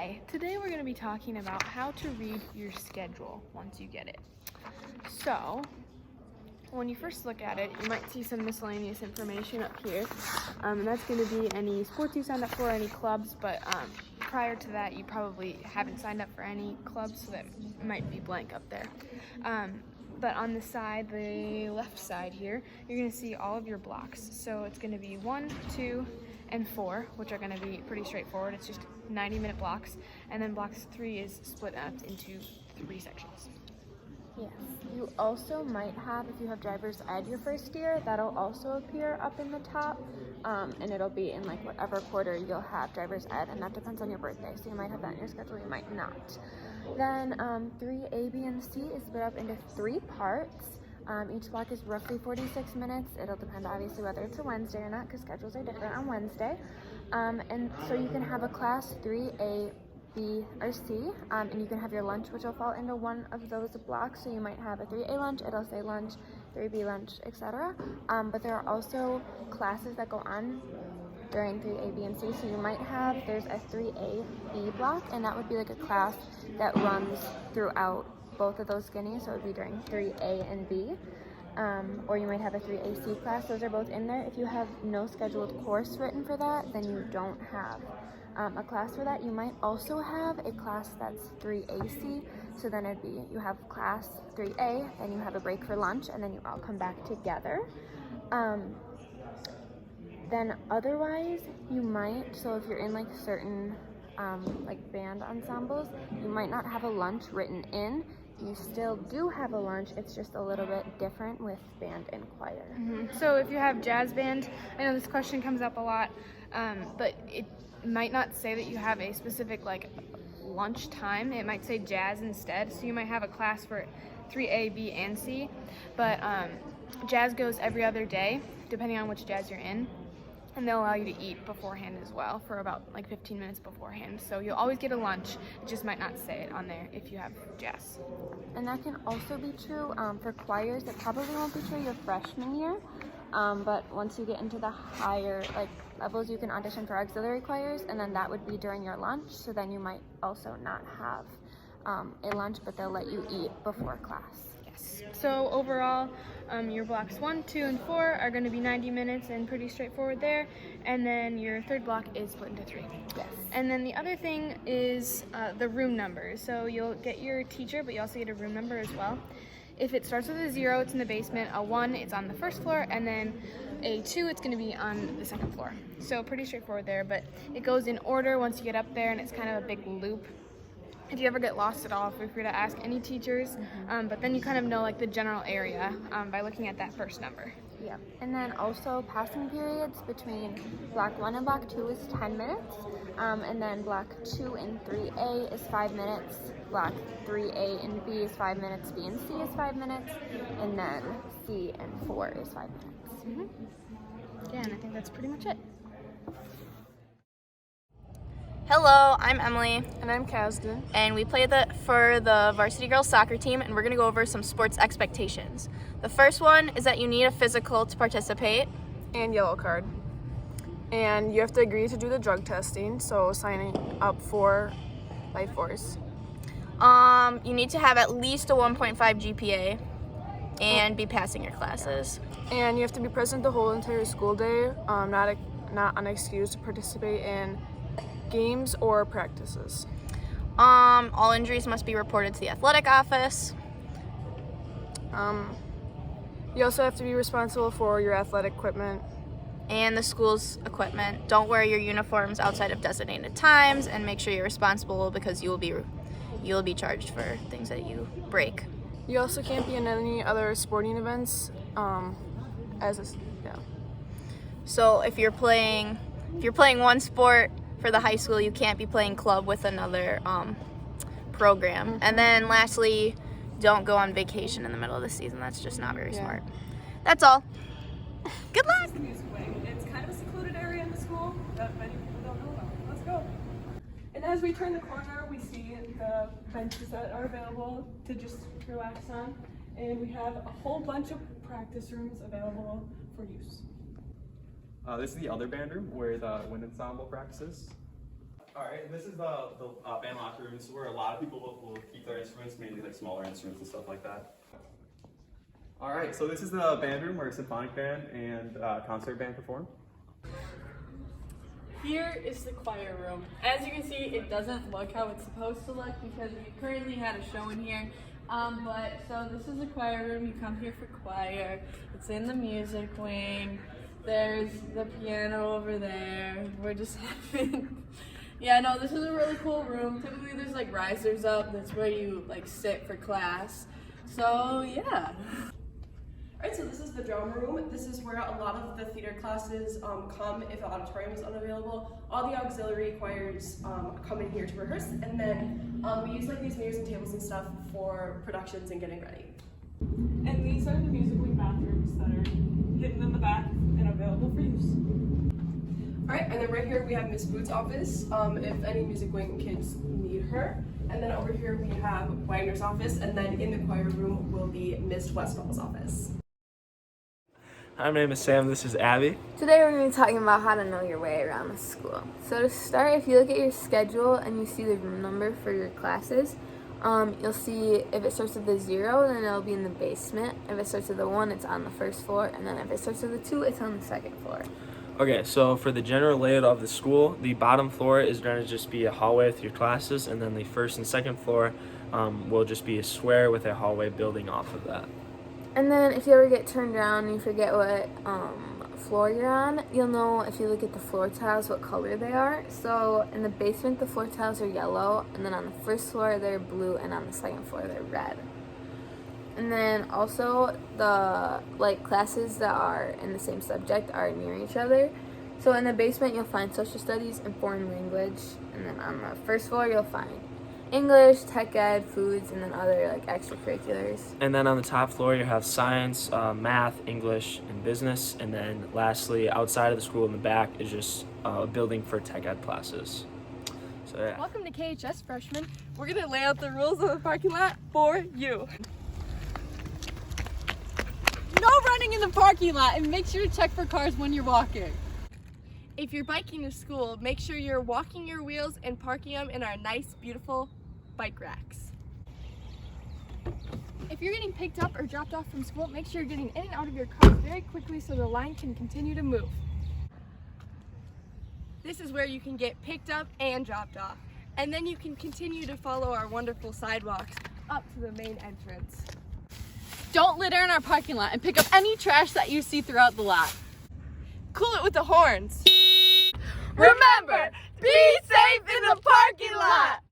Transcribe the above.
Hi, today we're going to be talking about how to read your schedule once you get it. So, when you first look at it, you might see some miscellaneous information up here, and that's going to be any sports you signed up for, any clubs, but prior to that you probably haven't signed up for any clubs, so that might be blank up there. But on the side, the left side here, you're going to see all of your blocks. So it's going to be 1, 2, and 4, which are going to be pretty straightforward. It's just 90-minute blocks, and then blocks 3 is split up into 3 sections. Yes. You also might have, if you have driver's ed your first year, that'll also appear up in the top, and it'll be in like whatever quarter you'll have driver's ed, and that depends on your birthday. So you might have that in your schedule, you might not. Then 3A, B, and C is split up into 3 parts. Each block is roughly 46 minutes. It'll depend obviously whether it's a Wednesday or not, because schedules are different on Wednesday. And so you can have a class 3A, B, or C, and you can have your lunch, which will fall into one of those blocks. So you might have a 3A lunch, it'll say lunch, 3B lunch, etc. But there are also classes that go on during 3A, B, and C. So you might have, there's a 3A, B block, and that would be like a class that runs throughout both of those skinnies, so it would be during 3A and B. Or you might have a 3AC class. Those are both in there. If you have no scheduled course written for that, then you don't have a class for that. You might also have a class that's 3AC, so then it'd be, you have class 3A, then you have a break for lunch, and then you all come back together. Then otherwise, you might, so if you're in like certain like band ensembles, you might not have a lunch written in. You still do have a lunch, it's just a little bit different with band and choir. So if you have jazz band, I know this question comes up a lot, but it might not say that you have a specific like lunch time. It might say jazz instead. So you might have a class for 3A, B, and C, but jazz goes every other day, depending on which jazz you're in. And they'll allow you to eat beforehand as well for about like 15 minutes beforehand. So you'll always get a lunch. It just might not say it on there if you have jazz. And that can also be true for choirs. It probably won't be true your freshman year, but once you get into the higher like levels, you can audition for auxiliary choirs, and then that would be during your lunch. So then you might also not have a lunch, but they'll let you eat before class. So overall, your blocks 1, 2, and 4 are going to be 90 minutes and pretty straightforward there. And then your third block is split into 3. Yes. And then the other thing is the room numbers. So you'll get your teacher, but you also get a room number as well. If it starts with a 0, it's in the basement. A 1, it's on the first floor. And then a 2, it's going to be on the second floor. So pretty straightforward there, but it goes in order once you get up there, and it's kind of a big loop. If you ever get lost at all, feel free to ask any teachers, but then you kind of know like the general area by looking at that first number. Yeah, and then also passing periods between block 1 and block 2 is 10 minutes, and then block 2 and 3A is 5 minutes, block 3A and B is 5 minutes, B and C is 5 minutes, and then C and 4 is 5 minutes. Yeah, and I think that's pretty much it. Hello, I'm Emily. And I'm Kasdan. And we play for the varsity girls soccer team, and we're going to go over some sports expectations. The first one is that you need a physical to participate. And yellow card. And you have to agree to do the drug testing, so signing up for Life Force. You need to have at least a 1.5 GPA and be passing your classes. And you have to be present the whole entire school day, not unexcused to participate in games or practices. All injuries must be reported to the athletic office. You also have to be responsible for your athletic equipment. And the school's equipment. Don't wear your uniforms outside of designated times, and make sure you're responsible because you will be charged for things that you break. You also can't be in any other sporting events. So if you're playing one sport for the high school, you can't be playing club with another program. And then lastly, don't go on vacation in the middle of the season. That's just not very smart. That's all. Good luck. It's kind of a secluded area in the school that many people don't know about. Let's go. And as we turn the corner, we see the benches that are available to just relax on. And we have a whole bunch of practice rooms available for use. This is the other band room where the wind ensemble practices. All right, this is the band locker room. This is where a lot of people will keep their instruments, mainly like smaller instruments and stuff like that. All right, so this is the band room where symphonic band and concert band perform. Here is the choir room. As you can see, it doesn't look how it's supposed to look because we currently had a show in here. So this is the choir room. You come here for choir. It's in the music wing. There's the piano over there. We're just having... Yeah, no, this is a really cool room. Typically there's like risers up. That's where you like sit for class. So yeah. Alright, so this is the drum room. This is where a lot of the theater classes come if the auditorium is unavailable. All the auxiliary choirs come in here to rehearse, and then we use like these mirrors and tables and stuff for productions and getting ready. And these are the music wing bathrooms that are hidden in the back and available for use. Alright, and then right here we have Miss Boots' office, if any music wing kids need her. And then over here we have Wagner's office, and then in the choir room will be Miss Westfall's office. Hi, my name is Sam. This is Abby. Today we're going to be talking about how to know your way around the school. So to start, if you look at your schedule and you see the room number for your classes, you'll see if it starts with the 0, then it'll be in the basement. If it starts with the 1, it's on the first floor. And then if it starts with the 2, it's on the second floor. Okay, so for the general layout of the school, the bottom floor is going to just be a hallway with your classes, and then the first and second floor will just be a square with a hallway building off of that. And then if you ever get turned around and you forget what floor you're on, you'll know if you look at the floor tiles what color they are. So in the basement, the floor tiles are yellow, and then on the first floor they're blue, and on the second floor they're red. And then also the classes that are in the same subject are near each other. So in the basement you'll find social studies and foreign language, and then on the first floor you'll find English, tech ed, foods, and then other extracurriculars. And then on the top floor you have science, math, English, and business. And then lastly, outside of the school in the back is just a building for tech ed classes. So yeah. Welcome to KHS freshmen. We're gonna lay out the rules of the parking lot for you. No running in the parking lot, and make sure to check for cars when you're walking. If you're biking to school, make sure you're walking your wheels and parking them in our nice, beautiful bike racks. If you're getting picked up or dropped off from school, make sure you're getting in and out of your car very quickly so the line can continue to move. This is where you can get picked up and dropped off. And then you can continue to follow our wonderful sidewalks up to the main entrance. Don't litter in our parking lot and pick up any trash that you see throughout the lot. Cool it with the horns.